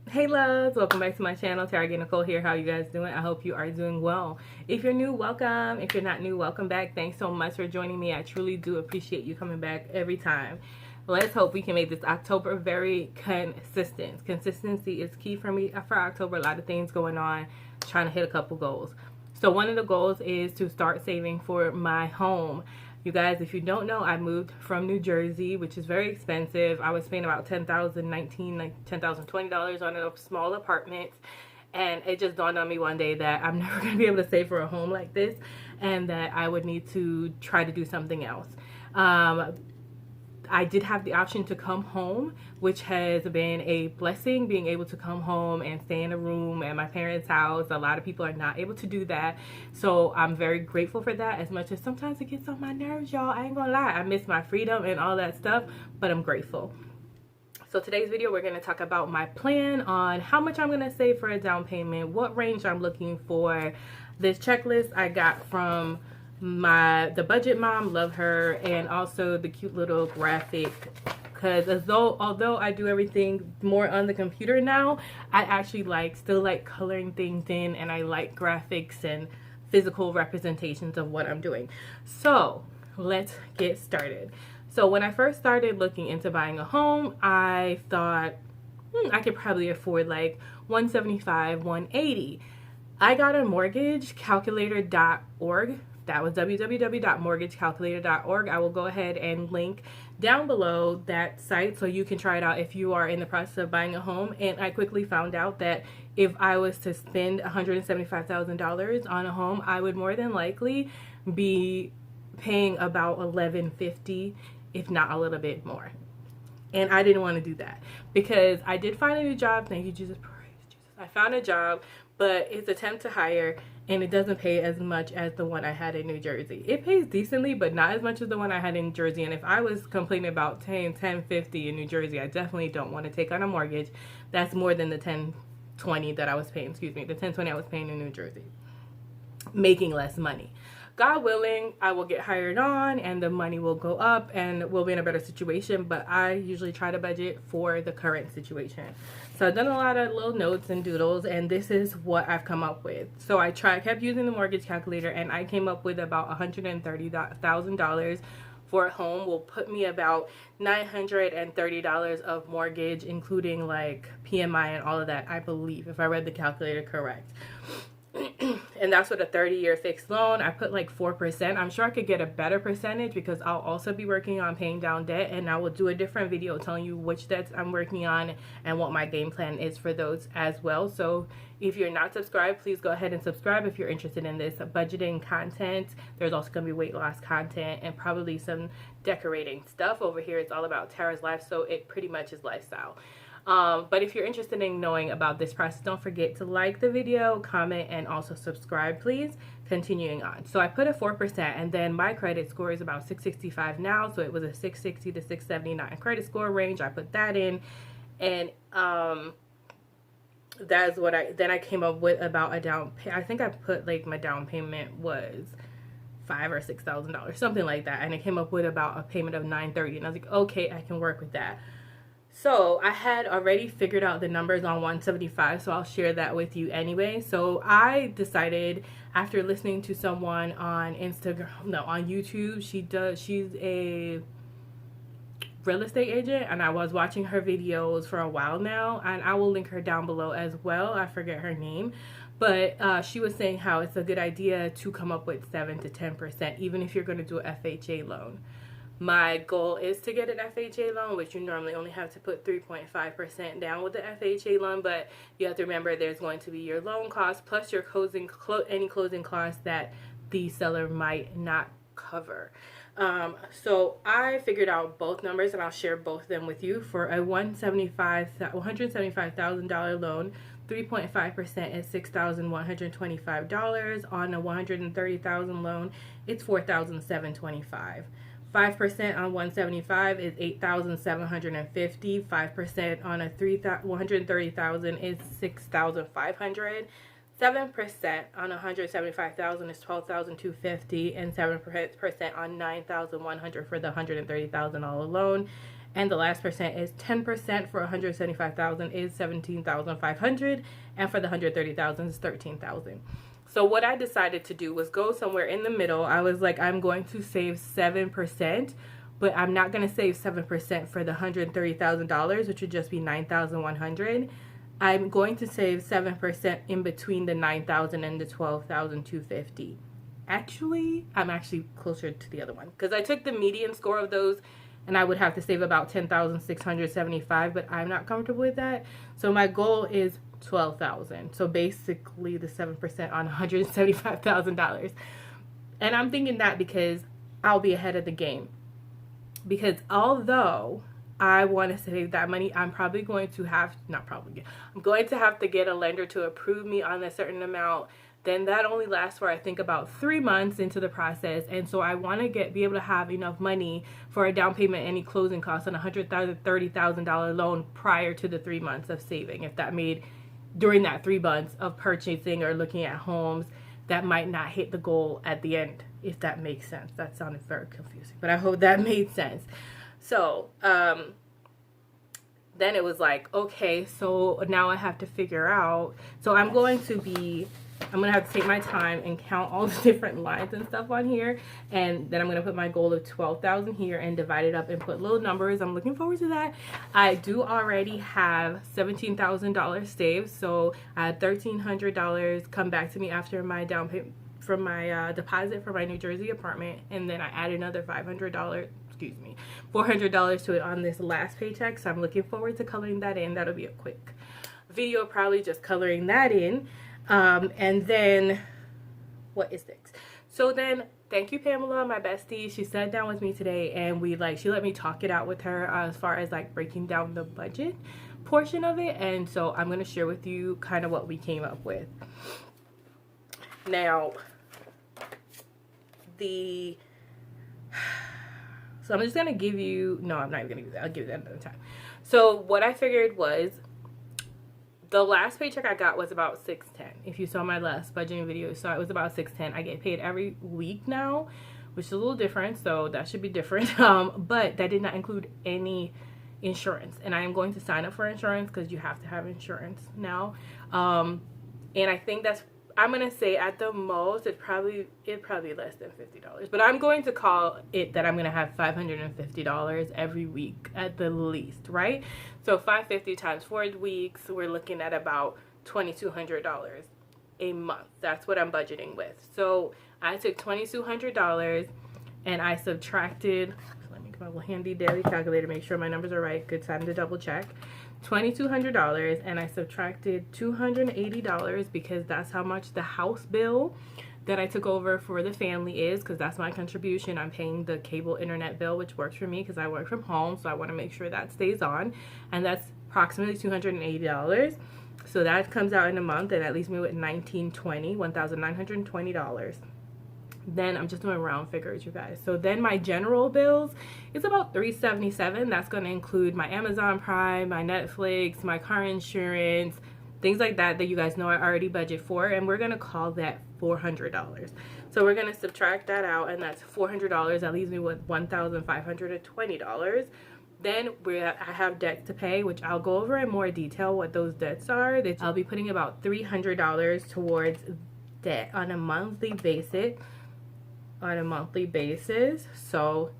Hey loves, welcome back to my channel. Targaye Nicole here. How you guys doing? I hope you are doing well. If you're new, welcome. If you're not new, welcome back. Thanks so much for joining me. I truly do appreciate you coming back every time. Let's hope we can make this October very consistent. Consistency is key for me for October. A lot of things going on, trying to hit a couple goals. So one of the goals is to start saving for my home. You guys, if you don't know, I moved from New Jersey, which is very expensive. I was paying about $10,020 on a small apartment. And it just dawned on me one day that I'm never going to be able to save for a home like this and that I would need to try to do something else. I did have the option to come home, which has been a blessing, being able to come home and stay in a room at my parents' house. A lot of people are not able to do that. So I'm very grateful for that, as much as sometimes it gets on my nerves, y'all. I ain't gonna lie. I miss my freedom and all that stuff, but I'm grateful. So today's video, we're going to talk about my plan on how much I'm going to save for a down payment, what range I'm looking for. This checklist I got from the budget mom, love her, and also the cute little graphic, because although I do everything more on the computer now, I actually still like coloring things in, and I like graphics and physical representations of what I'm doing. So let's get started. So when I first started looking into buying a home, I thought I could probably afford like 175, 180. I got a mortgagecalculator.org. That was www.mortgagecalculator.org. I will go ahead and link down below that site so you can try it out if you are in the process of buying a home. And I quickly found out that if I was to spend $175,000 on a home, I would more than likely be paying about $1,150, if not a little bit more. And I didn't want to do that because I did find a new job. Thank you, Jesus. Praise Jesus. I found a job, but it's a temp to hire, and it doesn't pay as much as the one I had in New Jersey. It pays decently, but not as much as the one I had in New Jersey. And if I was complaining about paying $10.50 in New Jersey, I definitely don't want to take on a mortgage. That's more than the $10.20 that I was paying. Excuse me, the $10.20 I was paying in New Jersey. Making less money. God willing, I will get hired on and the money will go up and we'll be in a better situation, but I usually try to budget for the current situation. So I've done a lot of little notes and doodles, and this is what I've come up with. So I kept using the mortgage calculator, and I came up with about $130,000 for a home. Will put me about $930 of mortgage, including like PMI and all of that, I believe, if I read the calculator correct. And that's with a 30-year fixed loan. I put like 4%. I'm sure I could get a better percentage because I'll also be working on paying down debt, and I will do a different video telling you which debts I'm working on and what my game plan is for those as well. So if you're not subscribed, please go ahead and subscribe if you're interested in this budgeting content. There's also going to be weight loss content and probably some decorating stuff. Over here it's all about Tara's life, so it pretty much is lifestyle. But if you're interested in knowing about this process, don't forget to like the video, comment, and also subscribe, please. Continuing on. So I put a 4%, and then my credit score is about 665 now. So it was a 660 to 679 credit score range. I put that in, and that's what I came up with about a down pay. I think I put like my down payment was $5,000 or $6,000, something like that, and it came up with about a payment of $930, and I was like, okay, I can work with that. So I had already figured out the numbers on 175, so I'll share that with you anyway. So I decided, after listening to someone on YouTube, she's a real estate agent, and I was watching her videos for a while now, and I will link her down below as well. I forget her name, but she was saying how it's a good idea to come up with 7 to 10%, even if you're going to do an FHA loan. My goal is to get an FHA loan, which you normally only have to put 3.5% down with the FHA loan, but you have to remember there's going to be your loan costs plus your any closing costs that the seller might not cover. So I figured out both numbers, and I'll share both of them with you. For a $175,000 loan, 3.5% is $6,125. On a $130,000 loan, it's $4,725. 5% on 175 is 8,750. 5% on a 130,000 is 6,500. 7% on 175,000 is 12,250, and 7% on 9,100 for the $130,000 loan. and the last percent is 10% for 175,000 is 17,500, and for the 130,000 is 13,000. So what I decided to do was go somewhere in the middle. I was like, I'm going to save 7%, but I'm not going to save 7% for the $130,000, which would just be 9,100. I'm going to save 7% in between the 9,000 and the 12,250. Actually, I'm actually closer to the other one because I took the median score of those, and I would have to save about 10,675, but I'm not comfortable with that. So my goal is 12,000. So basically the 7% on $175,000. And I'm thinking that because I'll be ahead of the game. Because although I want to save that money, I'm probably going to have, I'm going to have to get a lender to approve me on a certain amount. Then that only lasts for, I think, about 3 months into the process. And so I want to be able to have enough money for a down payment, any closing costs on a $130,000, $30,000 loan prior to the 3 months of saving. If that made, during that 3 months of purchasing or looking at homes, that might not hit the goal at the end, if that makes sense. That sounded very confusing, but I hope that made sense. So, then it was like, okay, so now I have to figure out, so I'm going to have to take my time and count all the different lines and stuff on here, and then I'm going to put my goal of 12,000 here and divide it up and put little numbers. I'm looking forward to that. I do already have $17,000 saved, so I had $1,300 come back to me after my down payment from my deposit for my New Jersey apartment, and then I added another $400 to it on this last paycheck. So I'm looking forward to coloring that in. That'll be a quick video, probably just coloring that in. And then what is next? So then, thank you, Pamela, my bestie. She sat down with me today, and she let me talk it out with her as far as like breaking down the budget portion of it. And so I'm going to share with you kind of what we came up with. Now, so I'm just going to give you, no, I'm not even going to give that. I'll give you that another time. So what I figured was, the last paycheck I got was about $610. If you saw my last budgeting video, so it was about $610. I get paid every week now, which is a little different, so that should be different. But that did not include any insurance, and I am going to sign up for insurance because you have to have insurance now. And I think I'm gonna say at the most it's probably less than $50, but I'm going to call it that I'm gonna have $550 every week at the least, right? So $550 times 4 weeks, we're looking at about $2,200 a month. That's what I'm budgeting with. So I took $2,200 and I subtracted, let me get my little handy daily calculator, make sure my numbers are right. Good time to double check. $2,200, and I subtracted $280 because that's how much the house bill that I took over for the family is, because that's my contribution. I'm paying the cable internet bill, which works for me because I work from home, so I want to make sure that stays on, and that's approximately $280. So that comes out in a month, and that leaves me with $1,920. Then I'm just doing round figures, you guys. So then my general bills is about $377. That's going to include my Amazon Prime, my Netflix, my car insurance, things like that you guys know I already budget for, and we're going to call that $400. So we're going to subtract that out, and that's $400. That leaves me with $1,520. Then I have debts to pay, which I'll go over in more detail what those debts are. I'll be putting about $300 towards debt on a monthly basis. So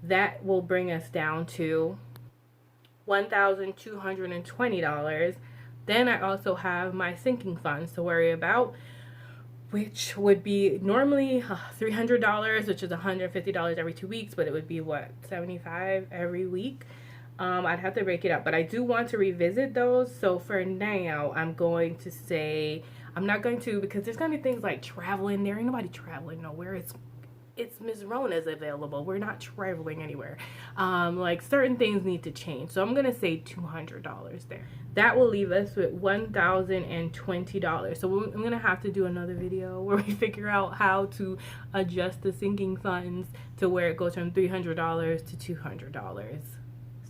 that will bring us down to $1,220. Then I also have my sinking funds to worry about, which would be normally $300, which is $150 every 2 weeks, but it would be what, $75 every week. I'd have to break it up, but I do want to revisit those. So for now, I'm going to say I'm not going to, because there's gonna be things like traveling. There ain't nobody traveling nowhere. It's Ms. Rona's available. We're not traveling anywhere. Like certain things need to change. So I'm going to say $200 there. That will leave us with $1,020. So I'm going to have to do another video where we figure out how to adjust the sinking funds to where it goes from $300 to $200.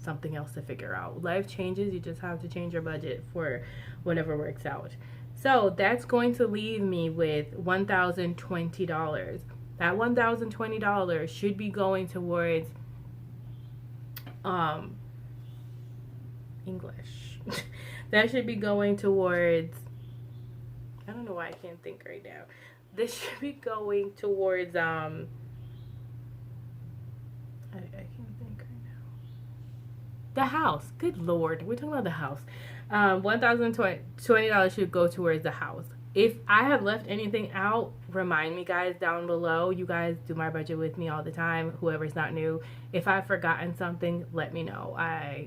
Something else to figure out. Life changes. You just have to change your budget for whatever works out. So that's going to leave me with $1,020. That $1,020 should be going towards English. That should be going towards, I don't know why I can't think right now. This should be going towards I can't think right now. The house. Good Lord. We're talking about the house. $1,020 should go towards the house. If I have left anything out, remind me, guys, down below. You guys do my budget with me all the time. Whoever's not new. If I've forgotten something, let me know. I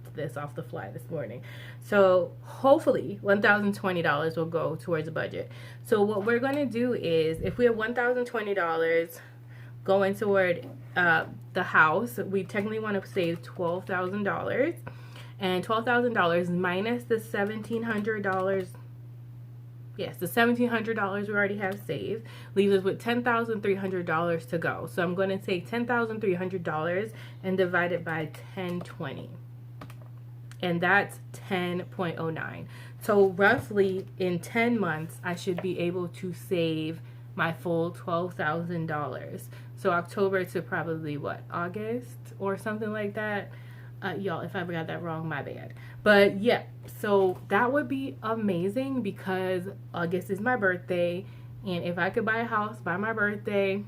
did this off the fly this morning. So hopefully $1,020 will go towards the budget. So what we're going to do is, if we have $1,020 going toward the house, we technically want to save $12,000. And $12,000 minus the $1,700. Yes, the $1,700 we already have saved leaves us with $10,300 to go. So I'm going to take $10,300 and divide it by 1020. And that's 10.09. So roughly in 10 months, I should be able to save my full $12,000. So October to probably what, August or something like that. Y'all, if I got that wrong, my bad. But yeah, so that would be amazing because August is my birthday, and if I could buy a house by my birthday,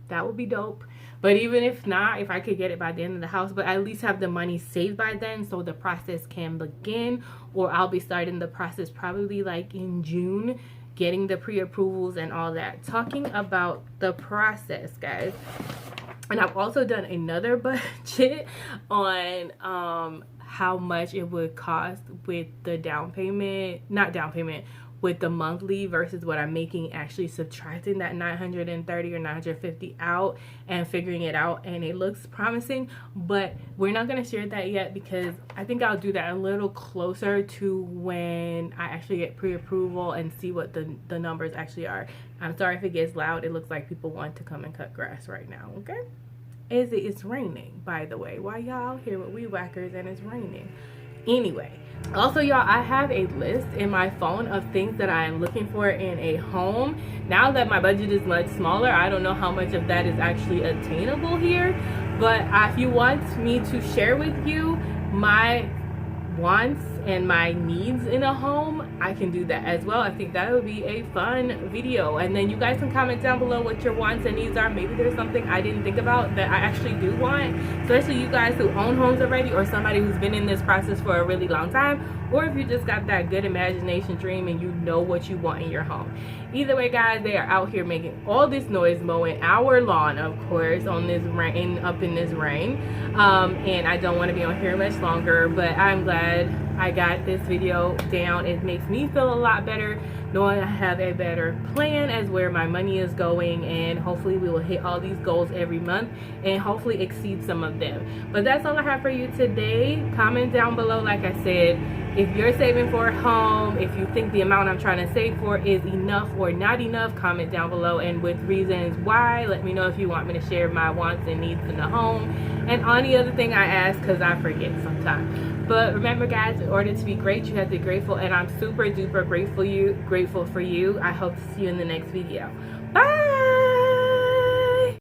that would be dope. But even if not, if I could get it by the end of the house, but at least have the money saved by then so the process can begin, or I'll be starting the process probably like in June, getting the pre-approvals and all that. Talking about the process, guys. And I've also done another budget on how much it would cost with the down payment, not down payment, with the monthly versus what I'm making, actually subtracting that 930 or 950 out and figuring it out, and it looks promising. But we're not going to share that yet because I think I'll do that a little closer to when I actually get pre-approval and see what the numbers actually are. I'm sorry if it gets loud. It looks like people want to come and cut grass right now, okay? It's raining, by the way. Why y'all out here with weed whackers and it's raining? Anyway, also y'all, I have a list in my phone of things that I am looking for in a home. Now that my budget is much smaller, I don't know how much of that is actually attainable here, but if you want me to share with you my wants and my needs in a home, I can do that as well. I think that would be a fun video, and then you guys can comment down below what your wants and needs are. Maybe there's something I didn't think about that I actually do want, especially you guys who own homes already, or somebody who's been in this process for a really long time, or if you just got that good imagination dream and you know what you want in your home. Either way, guys, they are out here making all this noise, mowing our lawn, of course, on this rain, up in this rain, and I don't want to be on here much longer, but I'm glad I got this video down. It makes me feel a lot better knowing I have a better plan as where my money is going, and hopefully we will hit all these goals every month and hopefully exceed some of them. But that's all I have for you today. Comment down below, like I said, if you're saving for a home, if you think the amount I'm trying to save for is enough or not enough, comment down below, and with reasons why. Let me know if you want me to share my wants and needs in the home and any other thing I ask, because I forget sometimes. But remember, guys, in order to be great, you have to be grateful, and I'm super duper grateful for you. I hope to see you in the next video. Bye.